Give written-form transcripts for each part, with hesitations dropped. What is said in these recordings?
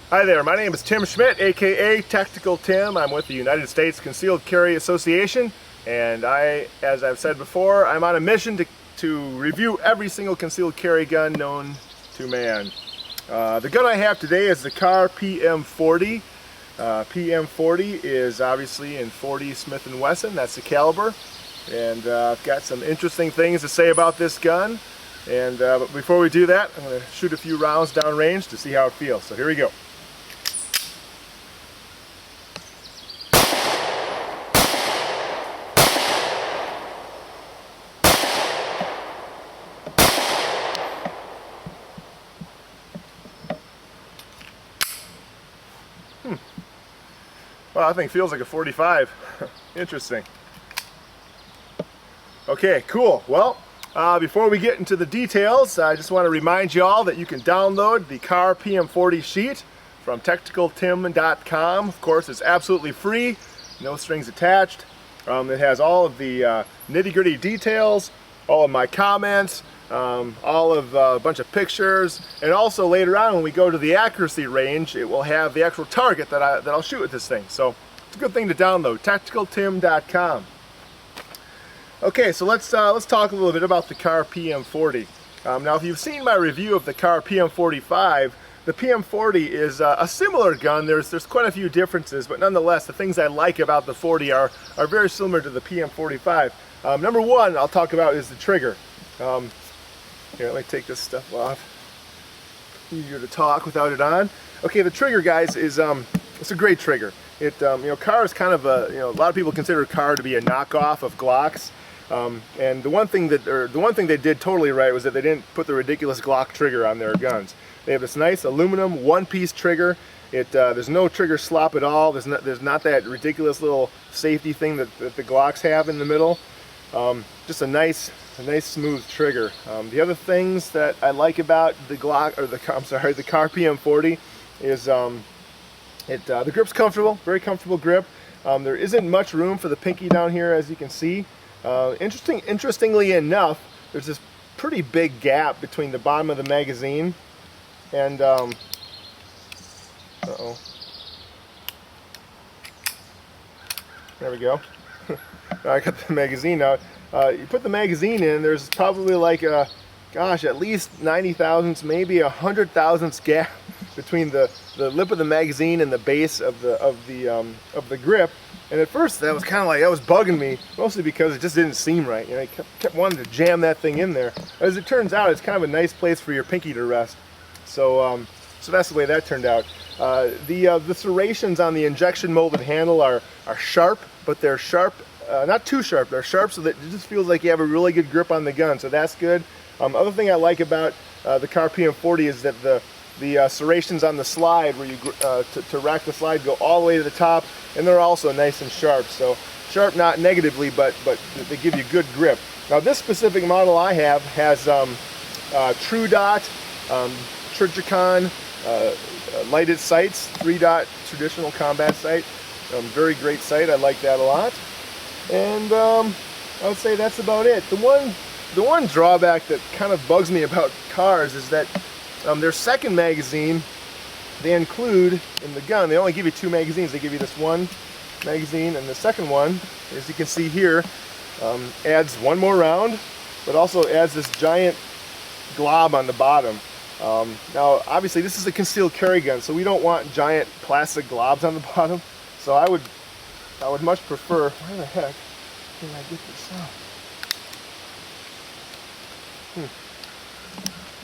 Hi there, my name is Tim Schmidt, aka Tactical Tim. I'm with the United States Concealed Carry Association, and as I've said before, I'm on a mission to review every single concealed carry gun known to man. The gun I have today is the Kahr PM40. PM40 is obviously in 40 Smith & Wesson, that's the caliber, and I've got some interesting things to say about this gun. And but before we do that, I'm going to shoot a few rounds downrange to see how it feels. So here we go. Well, I think it feels like a 45. Interesting. Okay, cool. Well, before we get into the details, I just want to remind you all that you can download the Kahr PM40 sheet from tacticaltim.com. Of course, it's absolutely free, no strings attached. It has all of the nitty-gritty details, all of my comments, all of a bunch of pictures, and also later on when we go to the accuracy range, it will have the actual target that I'll shoot with this thing. So it's a good thing to download, tacticaltim.com. Okay, so let's talk a little bit about the Kahr PM40. Now, if you've seen my review of the Kahr PM45, the PM40 is a similar gun. There's quite a few differences, but nonetheless, the things I like about the 40 are very similar to the PM45. Number one I'll talk about is the trigger. Here, let me take this stuff off. Easier to talk without it on. Okay, the trigger, guys, is it's a great trigger. It Kahr is kind of a a lot of people consider Kahr to be a knockoff of Glocks. And the one thing they did totally right was that they didn't put the ridiculous Glock trigger on their guns. They have this nice aluminum one-piece trigger. There's no trigger slop at all. There's not that ridiculous little safety thing that the Glocks have in the middle. Just a nice smooth trigger. The other things that I like about the Kahr PM40 is the grip's comfortable, very comfortable grip. There isn't much room for the pinky down here, as you can see. Interestingly enough, there's this pretty big gap between the bottom of the magazine and there we go. I got the magazine out. You put the magazine in, there's probably like at least 90 thousandths, maybe 100 thousandths gap between the lip of the magazine and the base of the grip. And at first that was kind of like, that was bugging me, mostly because it just didn't seem right. I kept wanting to jam that thing in there. As it turns out, it's kind of a nice place for your pinky to rest. So so that's the way that turned out. The serrations on the injection molded handle are sharp, but they're sharp, not too sharp. They're sharp so that it just feels like you have a really good grip on the gun. So that's good. Other thing I like about the Kahr PM40 is that the serrations on the slide, where you to rack the slide, go all the way to the top, and they're also nice and sharp. So sharp, not negatively, but they give you good grip. Now this specific model I have has True Dot, Trijicon lighted sights, 3-dot traditional combat sight. Very great sight. I like that a lot. And I would say that's about it. The one drawback that kind of bugs me about Kahrs is that their second magazine they include in the gun. They only give you two magazines. They give you this one magazine, and the second one, as you can see here, adds one more round, but also adds this giant glob on the bottom. Now, obviously, this is a concealed carry gun, so we don't want giant plastic globs on the bottom. So I would much prefer. Where the heck can I get this out?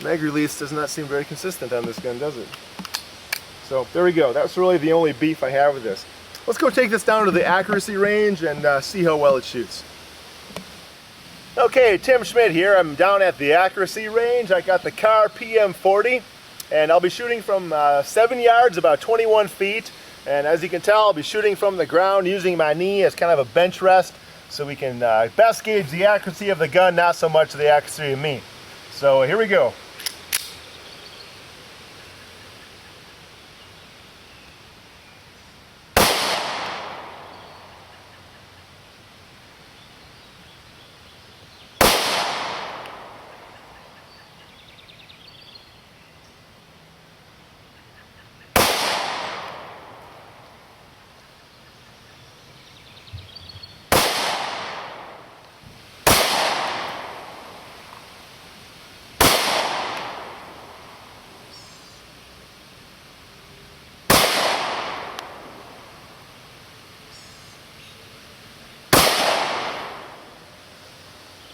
Mag release does not seem very consistent on this gun, does it? So there we go. That's really the only beef I have with this. Let's go take this down to the accuracy range and see how well it shoots. Okay, Tim Schmidt here. I'm down at the accuracy range. I got the Kahr PM40, and I'll be shooting from 7 yards, about 21 feet. And as you can tell, I'll be shooting from the ground using my knee as kind of a bench rest, so we can best gauge the accuracy of the gun, not so much the accuracy of me. So here we go.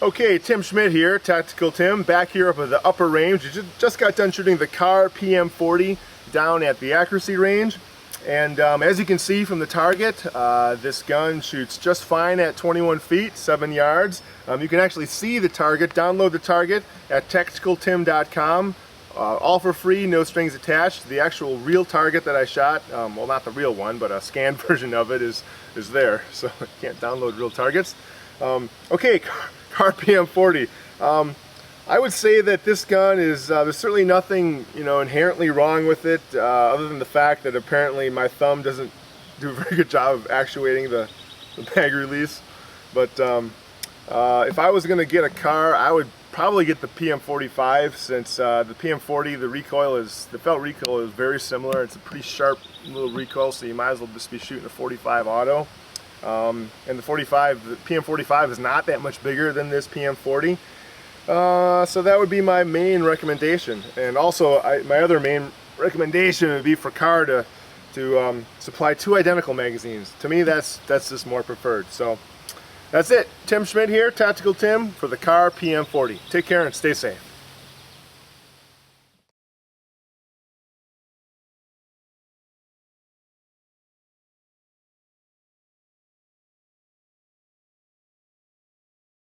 Okay, Tim Schmidt here, Tactical Tim, back here up at the upper range. Just got done shooting the Kahr PM40 down at the accuracy range. And as you can see from the target, this gun shoots just fine at 21 feet, 7 yards. You can actually see the target, download the target at tacticaltim.com. All for free, no strings attached. The actual real target that I shot, well, not the real one, but a scanned version of it is there. So you can't download real targets. Okay, Kahr PM40. I would say that this gun is, there's certainly nothing, inherently wrong with it, other than the fact that apparently my thumb doesn't do a very good job of actuating the mag release. But if I was going to get a Kahr, I would probably get the PM45, since the PM40, the felt recoil is very similar. It's a pretty sharp little recoil, so you might as well just be shooting a 45 auto. And the PM45 is not that much bigger than this PM40. So that would be my main recommendation. And also, my other main recommendation would be for Kahr to supply 2 identical magazines. To me, that's just more preferred. So that's it. Tim Schmidt here, Tactical Tim, for the Kahr PM40. Take care and stay safe.